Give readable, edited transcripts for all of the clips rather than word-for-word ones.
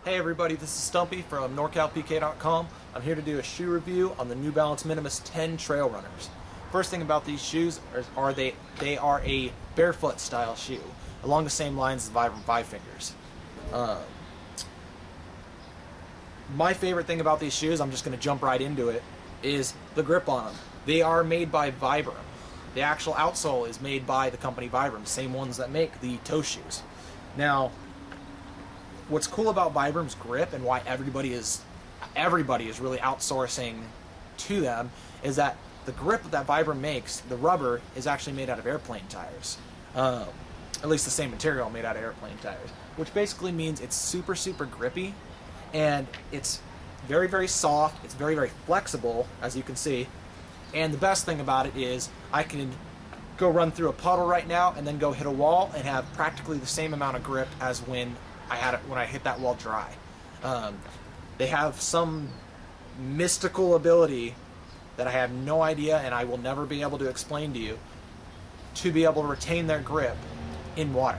Hey everybody, this is Stumpy from NorCalPK.com. I'm here to do a shoe review on the New Balance Minimus 10 Trail Runners. First thing about these shoes are they are a barefoot style shoe, along the same lines as Vibram Five Fingers. My favorite thing about these shoes, I'm just going to jump right into it, is the grip on them. They are made by Vibram. The actual outsole is made by the company Vibram, same ones that make the toe shoes. Now, what's cool about Vibram's grip and why everybody is really outsourcing to them is that the grip that Vibram makes, the rubber, is actually made out of airplane tires. At least the same material made out of airplane tires, which basically means it's super grippy, and it's very soft. It's very flexible, as you can see. And the best thing about it is I can go run through a puddle right now and then go hit a wall and have practically the same amount of grip as when I hit that wall dry. They have some mystical ability that I have no idea and I will never be able to explain to you, to be able to retain their grip in water.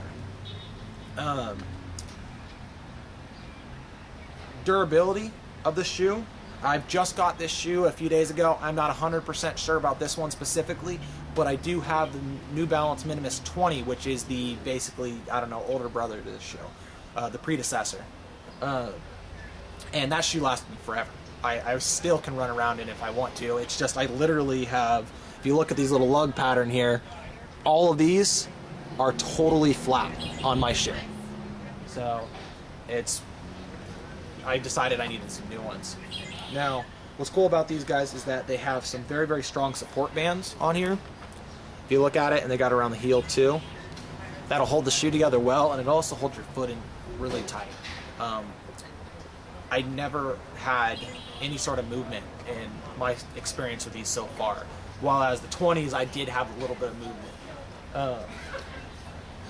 Durability of the shoe. I've just got this shoe a few days ago. I'm not 100% sure about this one specifically, but I do have the New Balance Minimus 20, which is the basically, I don't know, older brother to this shoe. The predecessor. And that shoe lasted me forever. I still can run around in it if I want to. It's just I literally have, if you look at these little lug pattern here, all of these are totally flat on my shoe. So I decided I needed some new ones. Now, what's cool about these guys is that they have some very strong support bands on here. If you look at it, and they got around the heel too. That'll hold the shoe together well, and it also holds your foot in really tight. I never had any sort of movement in my experience with these so far. While as the 20s, I did have a little bit of movement.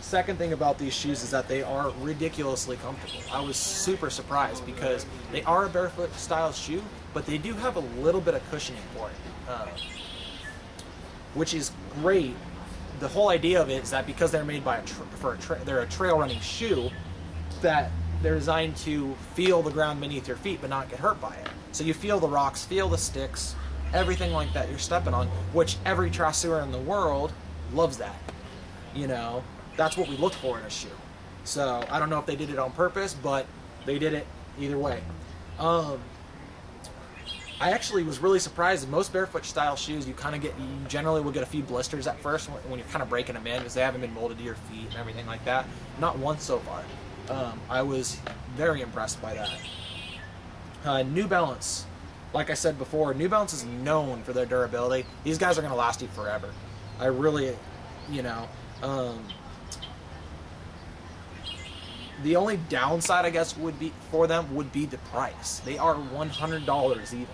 Second thing about these shoes is that they are ridiculously comfortable. I was super surprised because they are a barefoot style shoe, but they do have a little bit of cushioning for it, which is great. The whole idea of it is that because they're made by they're a trail running shoe, that they're designed to feel the ground beneath your feet but not get hurt by it. So you feel the rocks, feel the sticks, everything like that you're stepping on, which every traceur in the world loves that. You know, that's what we look for in a shoe. So I don't know if they did it on purpose, but they did it either way. I actually was really surprised. In most barefoot style shoes, you generally will get a few blisters at first when you're kind of breaking them in because they haven't been molded to your feet and everything like that. Not once so far. I was very impressed by that. New Balance, like I said before, New Balance is known for their durability. These guys are going to last you forever. I really, the only downside, I guess, would be the price. They are $100 even.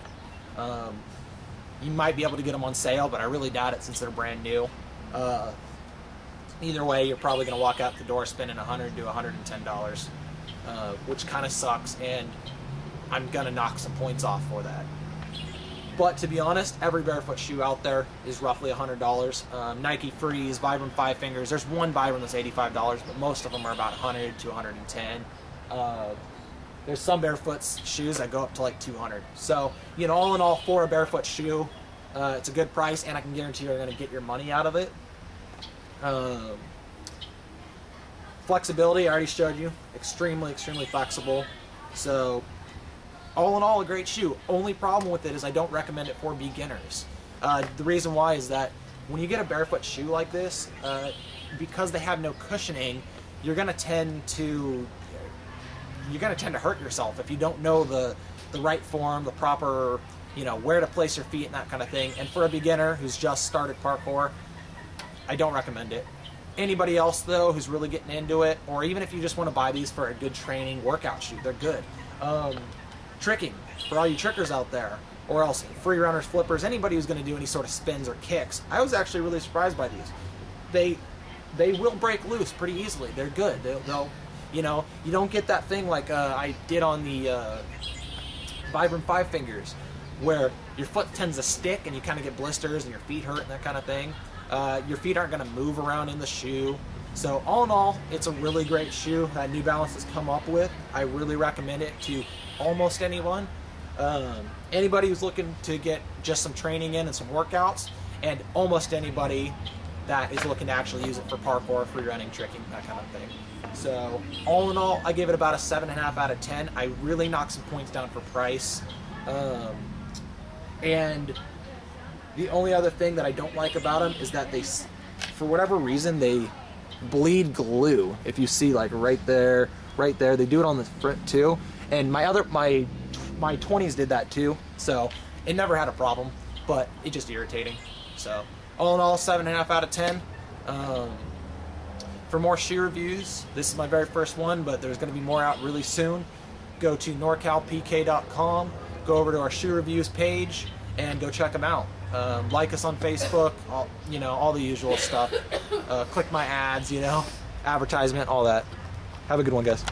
You might be able to get them on sale, but I really doubt it since they're brand new. Either way, you're probably going to walk out the door spending $100 to $110, which kind of sucks, and I'm going to knock some points off for that. But to be honest, every barefoot shoe out there is roughly $100. Nike Freeze, Vibram Five Fingers. There's one Vibram that's $85, but most of them are about $100 to $110. There's some barefoot shoes that go up to like $200. So, all in all, for a barefoot shoe, it's a good price, and I can guarantee you're going to get your money out of it. Flexibility, I already showed you. Extremely flexible. So, all in all, a great shoe. Only problem with it is I don't recommend it for beginners. The reason why is that when you get a barefoot shoe like this, because they have no cushioning, you're going to tend to hurt yourself if you don't know the right form, the proper, where to place your feet and that kind of thing. And for a beginner who's just started parkour, I don't recommend it. Anybody else though who's really getting into it, or even if you just want to buy these for a good training workout shoe, they're good. Tricking, for all you trickers out there, or else free runners, flippers, anybody who's going to do any sort of spins or kicks. I was actually really surprised by these. They will break loose pretty easily. They're good. They'll you don't get that thing like I did on the Vibram Five Fingers, where your foot tends to stick and you kind of get blisters and your feet hurt and that kind of thing. Your feet aren't going to move around in the shoe. So all in all, it's a really great shoe that New Balance has come up with. I really recommend it to almost anyone. Anybody who's looking to get just some training in and some workouts, and almost anybody that is looking to actually use it for parkour, free running, tricking, that kind of thing. So all in all, I give it about a 7.5 out of 10. I really knocked some points down for price. And the only other thing that I don't like about them is that they, for whatever reason, they bleed glue. If you see, like right there, they do it on the front too. And my 20s did that too, so it never had a problem, but it's just irritating. So all in all, 7.5 out of 10. For more shoe reviews, this is my very first one, but there's going to be more out really soon. Go to norcalpk.com, go over to our shoe reviews page, and go check them out. Like us on Facebook, all the usual stuff. Click my ads, advertisement, all that. Have a good one, guys.